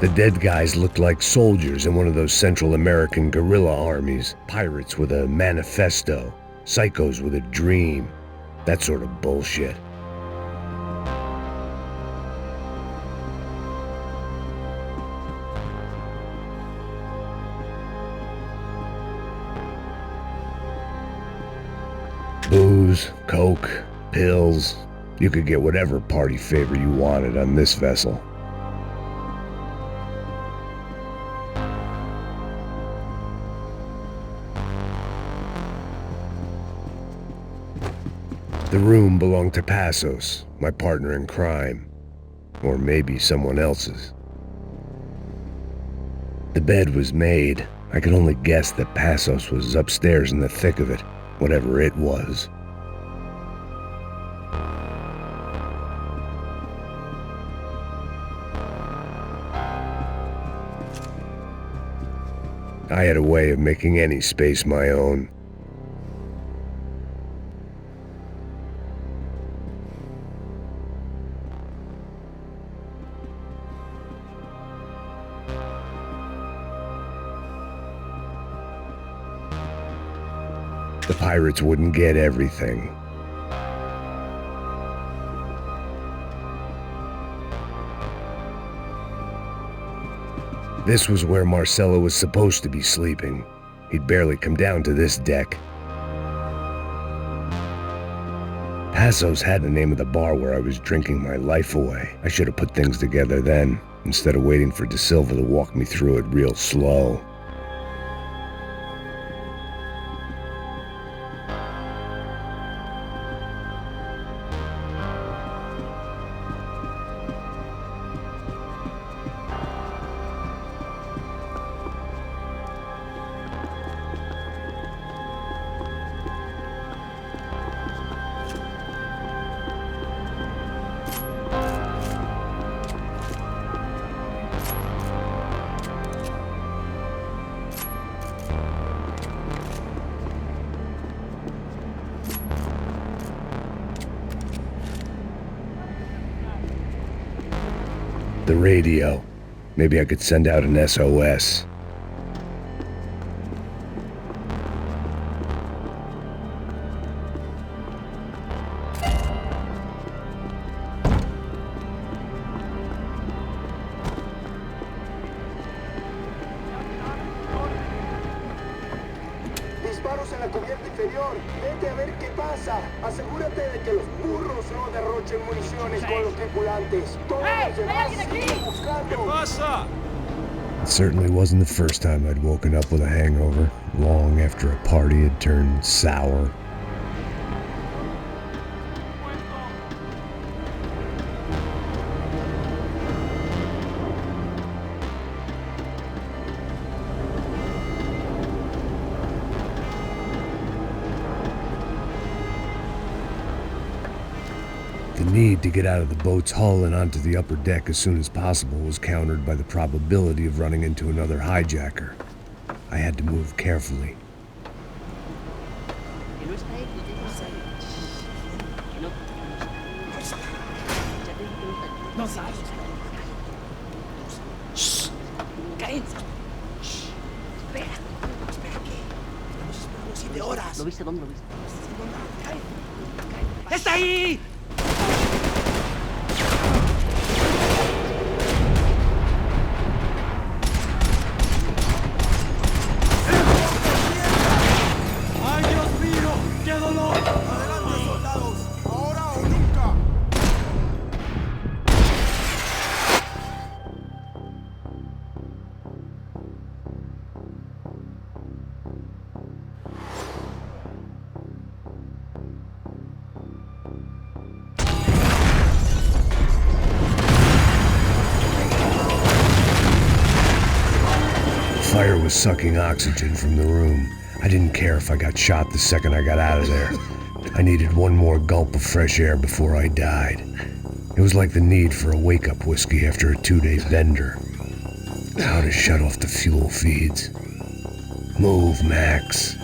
The dead guys looked like soldiers in one of those Central American guerrilla armies. Pirates with a manifesto. Psychos with a dream. That sort of bullshit. Booze, coke, pills. You could get whatever party favor you wanted on this vessel. The room belonged to Passos, my partner in crime. Or maybe someone else's. The bed was made. I could only guess that Passos was upstairs in the thick of it, whatever it was. I had a way of making any space my own. The pirates wouldn't get everything. This was where Marcelo was supposed to be sleeping. He'd barely come down to this deck. Passos had the name of the bar where I was drinking my life away. I should have put things together then, instead of waiting for De Silva to walk me through it real slow. The radio. Maybe I could send out an SOS. Disparos en la cubierta inferior. Vete a ver qué pasa. Asegúrate de que los burros no derrochen municiones con los tripulantes. Todos los demás siguen buscando. ¿Qué pasa? It certainly wasn't the first time I'd woken up with a hangover, long after a party had turned sour. The need to get out of the boat's hull and onto the upper deck as soon as possible was countered by the probability of running into another hijacker. I had to move carefully. ¿Lo viste? ¿Dónde lo viste? ¡Está ahí! ¡Ay, Dios mío! ¡Qué dolor! Adelante, soldados. Ahora o nunca. Fire was sucking oxygen from the room. I didn't care if I got shot the second I got out of there. I needed one more gulp of fresh air before I died. It was like the need for a wake-up whiskey after a 2-day bender. How to shut off the fuel feeds. Move, Max.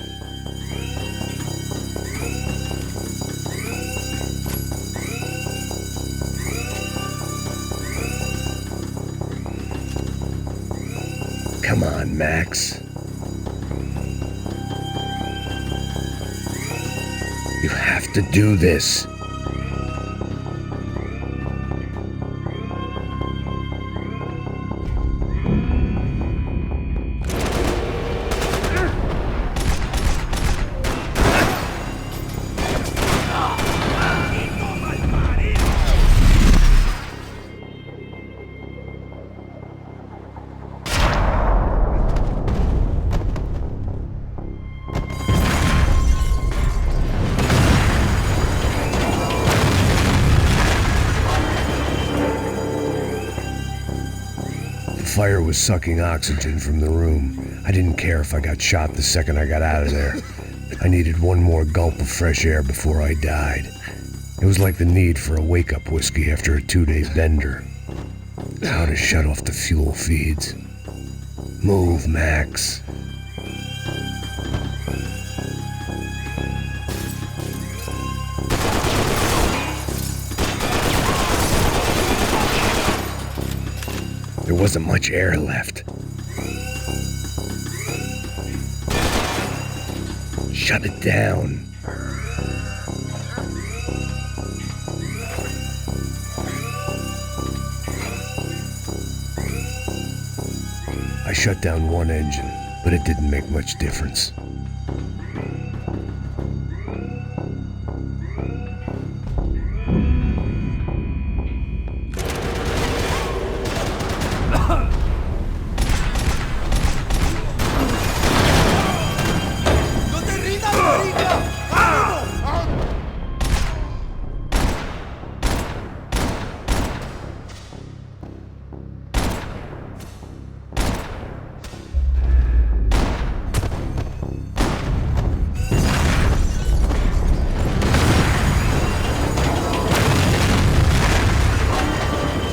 Max. You have to do this. The fire was sucking oxygen from the room. I didn't care if I got shot the second I got out of there. I needed one more gulp of fresh air before I died. It was like the need for a wake-up whiskey after a 2-day bender. How to shut off the fuel feeds. Move, Max. There wasn't much air left. Shut it down. I shut down one engine, but it didn't make much difference.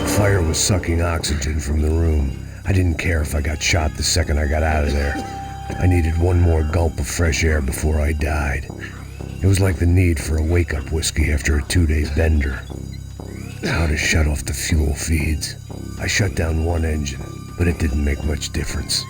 The fire was sucking oxygen from the room. I didn't care if I got shot the second I got out of there. I needed one more gulp of fresh air before I died. It was like the need for a wake-up whiskey after a 2-day bender. How to shut off the fuel feeds. I shut down one engine, but it didn't make much difference.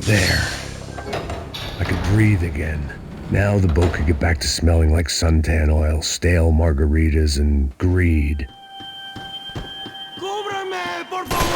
There. I could breathe again. Now the boat could get back to smelling like suntan oil, stale margaritas, and greed. ¡Cúbreme, por favor!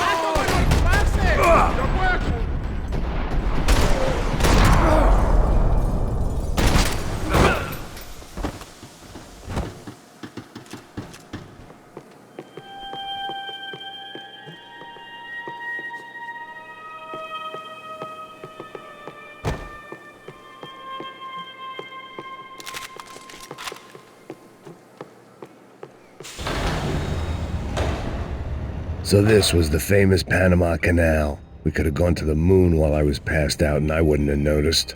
So this was the famous Panama Canal. We could have gone to the moon while I was passed out and I wouldn't have noticed.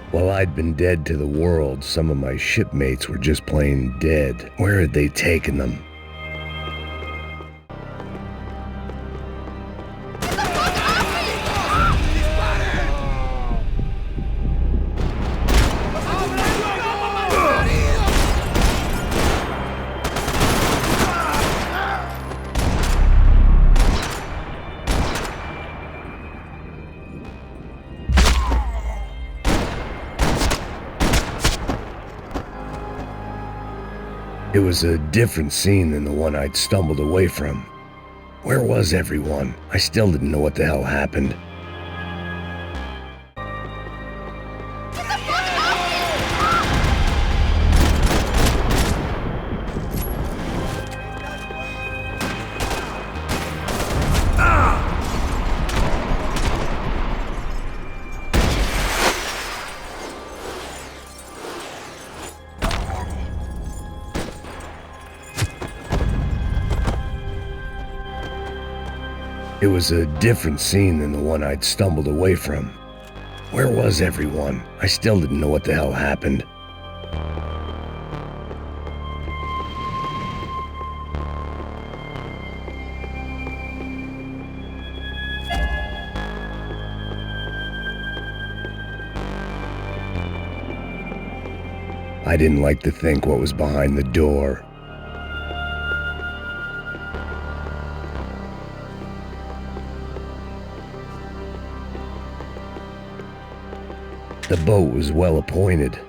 While I'd been dead to the world, some of my shipmates were just plain dead. Where had they taken them? It was a different scene than the one I'd stumbled away from. Where was everyone? I still didn't know what the hell happened. It was a different scene than the one I'd stumbled away from. Where was everyone? I still didn't know what the hell happened. I didn't like to think what was behind the door. The boat was well appointed.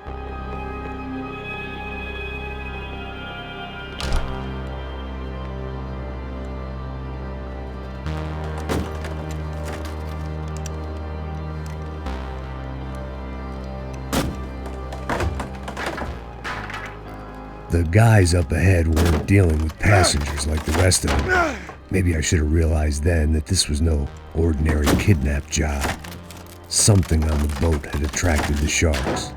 The guys up ahead weren't dealing with passengers like the rest of them. Maybe I should have realized then that this was no ordinary kidnap job. Something on the boat had attracted the sharks.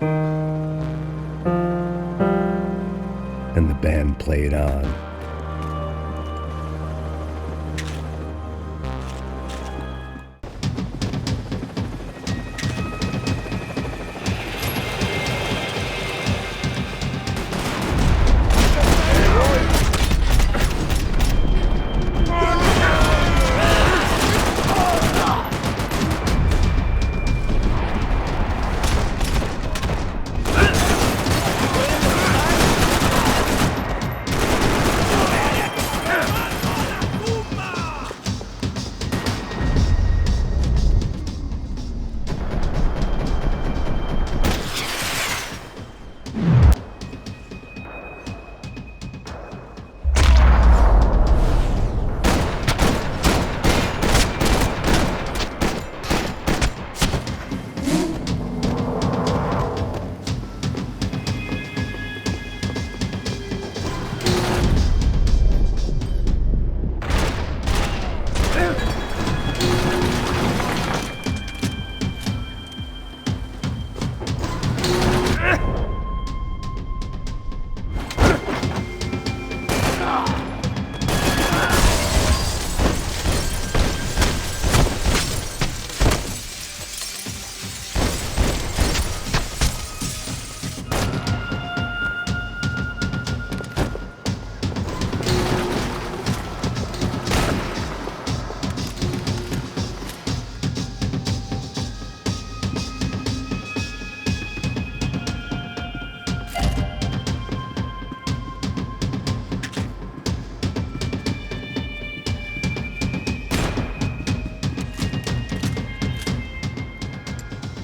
And the band played on.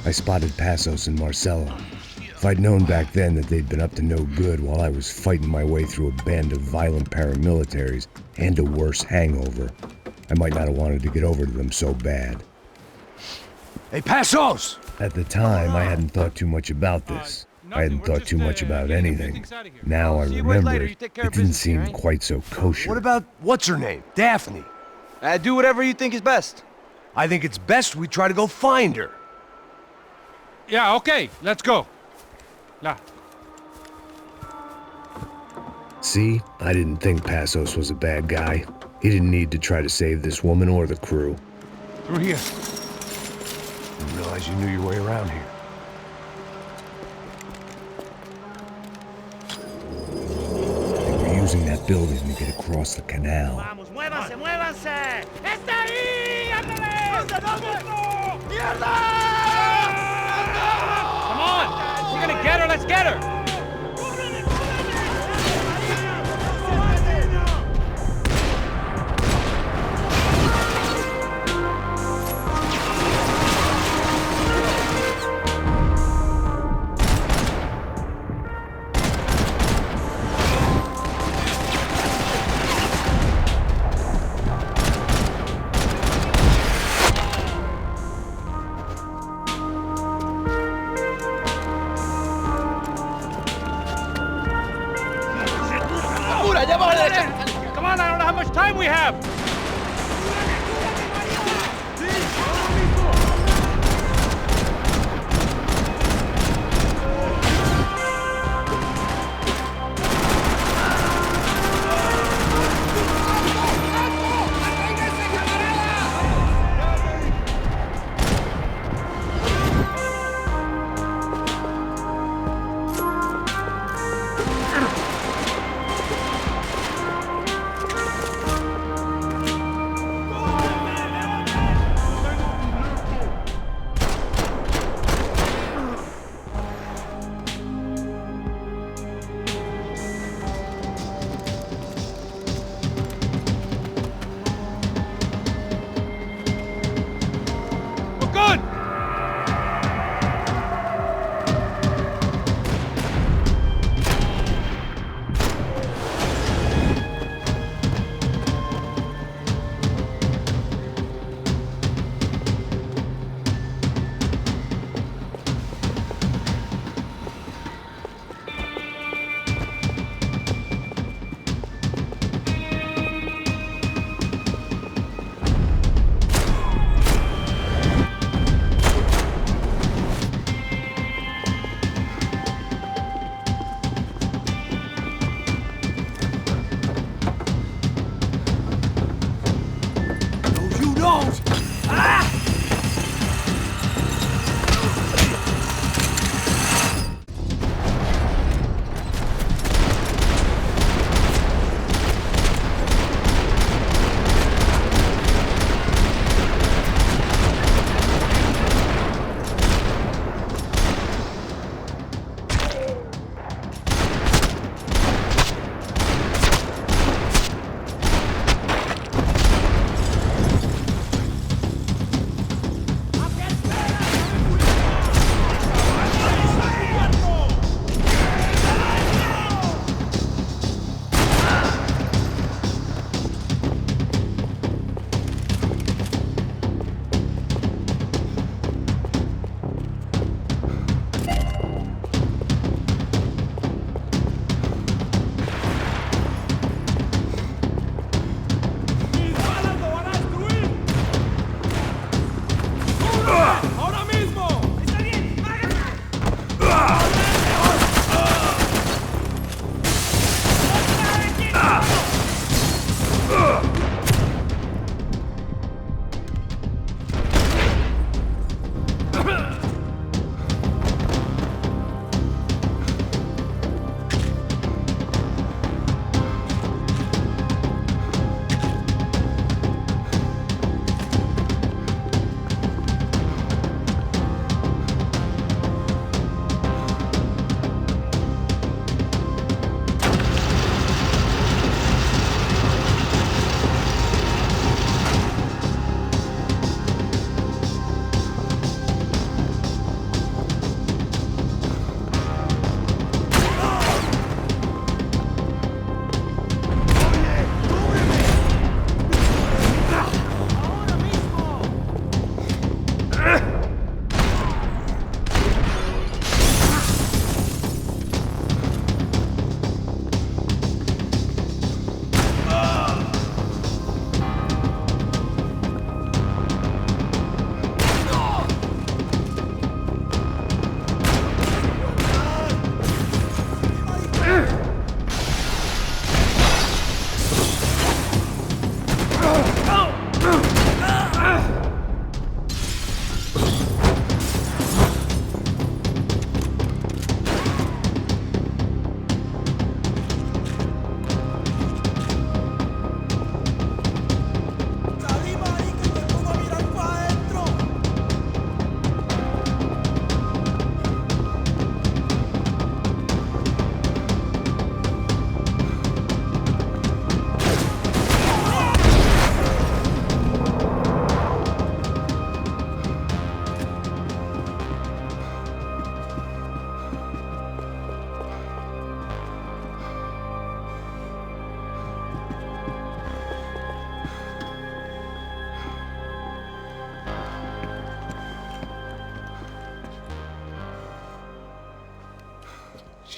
I spotted Passos and Marcelo. If I'd known back then that they'd been up to no good while I was fighting my way through a band of violent paramilitaries and a worse hangover, I might not have wanted to get over to them so bad. Hey, Passos! At the time, I hadn't thought too much about this. I hadn't thought too much about anything. Now I remember it didn't seem quite so kosher. What about what's-her-name? Daphne? Do whatever you think is best. I think it's best we try to go find her. Yeah, okay, let's go. La. See, I didn't think Passos was a bad guy. He didn't need to try to save this woman or the crew. Through here. Didn't realize you knew your way around here. They were using that building to get across the canal. Vamos, muévanse, muévanse. ¡Está ahí! ¡Ándale! ¡Mierda! Come on! We're gonna get her, let's get her! Come on, I don't know how much time we have!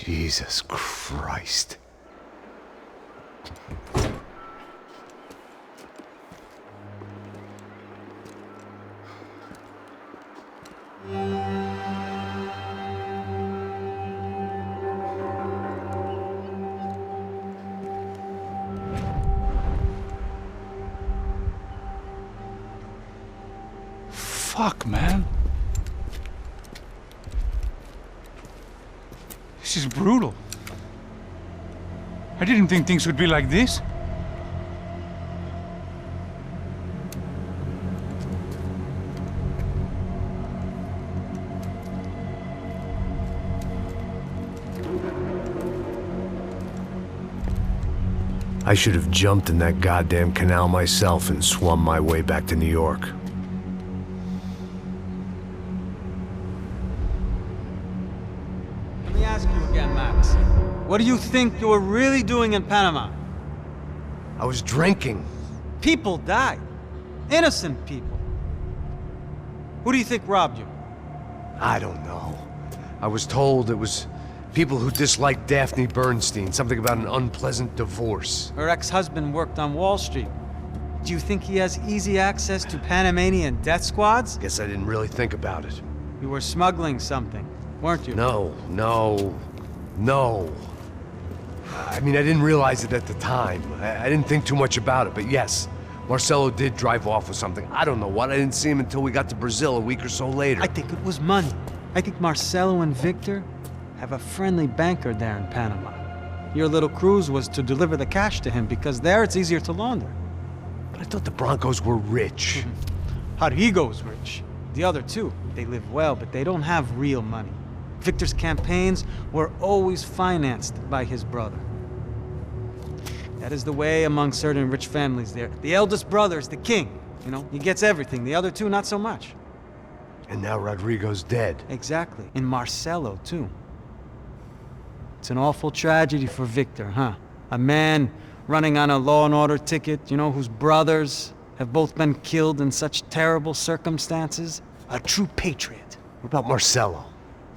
Jesus Christ. Fuck, man. This is brutal. I didn't think things would be like this. I should have jumped in that goddamn canal myself and swum my way back to New York. Let me ask you again, Max. What do you think you were really doing in Panama? I was drinking. People died. Innocent people. Who do you think robbed you? I don't know. I was told it was people who disliked Daphne Bernstein, something about an unpleasant divorce. Her ex-husband worked on Wall Street. Do you think he has easy access to Panamanian death squads? Guess I didn't really think about it. You were smuggling something, weren't you? No. I mean, I didn't realize it at the time. I didn't think too much about it, but yes, Marcelo did drive off with something. I don't know what. I didn't see him until we got to Brazil a week or so later. I think it was money. I think Marcelo and Victor have a friendly banker there in Panama. Your little cruise was to deliver the cash to him because there it's easier to launder. But I thought the Broncos were rich. Rodrigo's rich. The other two, they live well, but they don't have real money. Victor's campaigns were always financed by his brother. That is the way among certain rich families there. The eldest brother is the king. You know, he gets everything. The other two, not so much. And now Rodrigo's dead. Exactly. And Marcelo, too. It's an awful tragedy for Victor, huh? A man running on a law and order ticket, you know, whose brothers have both been killed in such terrible circumstances. A true patriot. What about Marcelo?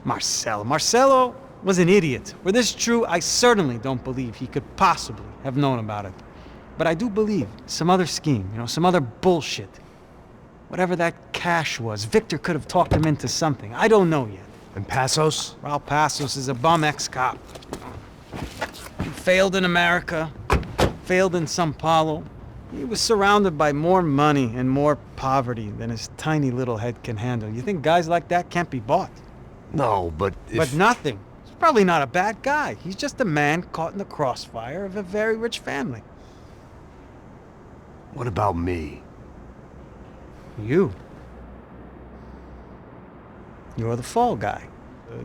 Marcelo was an idiot. Were this true, I certainly don't believe he could possibly have known about it. But I do believe some other scheme, you know, some other bullshit. Whatever that cash was, Victor could have talked him into something. I don't know yet. And Passos? Raul Passos is a bum ex-cop. He failed in America, failed in Sao Paulo. He was surrounded by more money and more poverty than his tiny little head can handle. You think guys like that can't be bought? No, but if... But nothing. He's probably not a bad guy. He's just a man caught in the crossfire of a very rich family. What about me? You. You're the fall guy.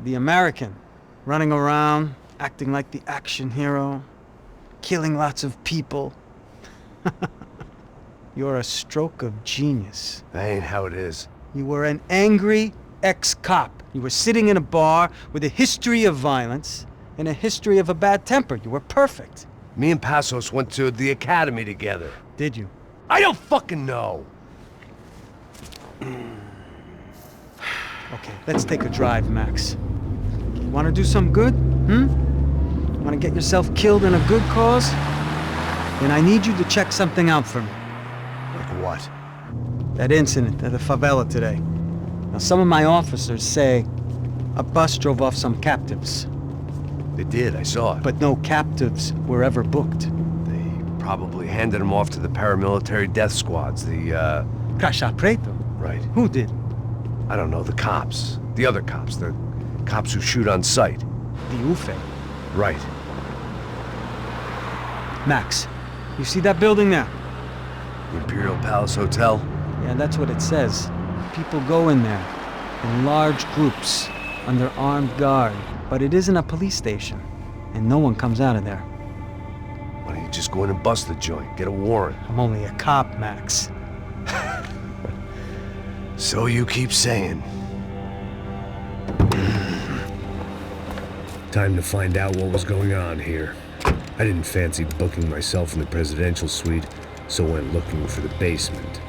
The American. Running around, acting like the action hero. Killing lots of people. You're a stroke of genius. That ain't how it is. You were an angry ex-cop. You were sitting in a bar with a history of violence and a history of a bad temper. You were perfect. Me and Passos went to the academy together. Did you? I don't fucking know. Okay, let's take a drive, Max. You want to do some good? Want to get yourself killed in a good cause? Then I need you to check something out for me. Like what? That incident at the favela today. Now, some of my officers say a bus drove off some captives. They did, I saw it. But no captives were ever booked. They probably handed them off to the paramilitary death squads, the, Caixa Preto? Right. Who did? I don't know, the cops. The other cops, the cops who shoot on sight. The UFE. Right. Max, you see that building there? The Imperial Palace Hotel? Yeah, that's what it says. People go in there, in large groups, under armed guard. But it isn't a police station, and no one comes out of there. Why don't you just go in and bust the joint, get a warrant? I'm only a cop, Max. So you keep saying. Time to find out what was going on here. I didn't fancy booking myself in the presidential suite, so went looking for the basement.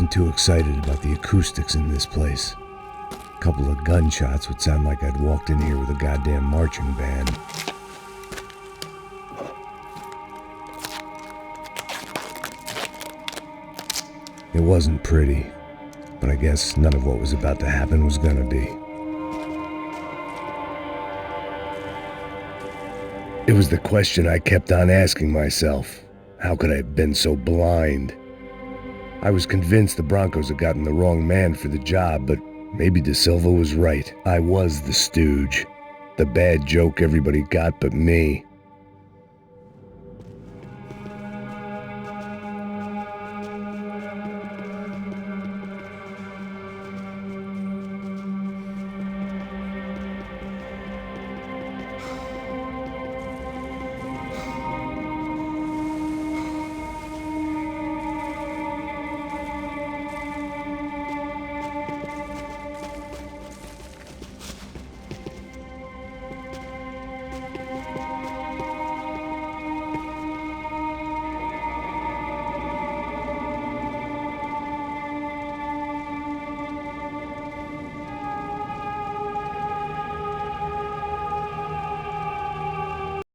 wasn't too excited about the acoustics in this place. A couple of gunshots would sound like I'd walked in here with a goddamn marching band. It wasn't pretty, but I guess none of what was about to happen was gonna be. It was the question I kept on asking myself. How could I have been so blind? I was convinced the Broncos had gotten the wrong man for the job, but maybe De Silva was right. I was the stooge. The bad joke everybody got but me.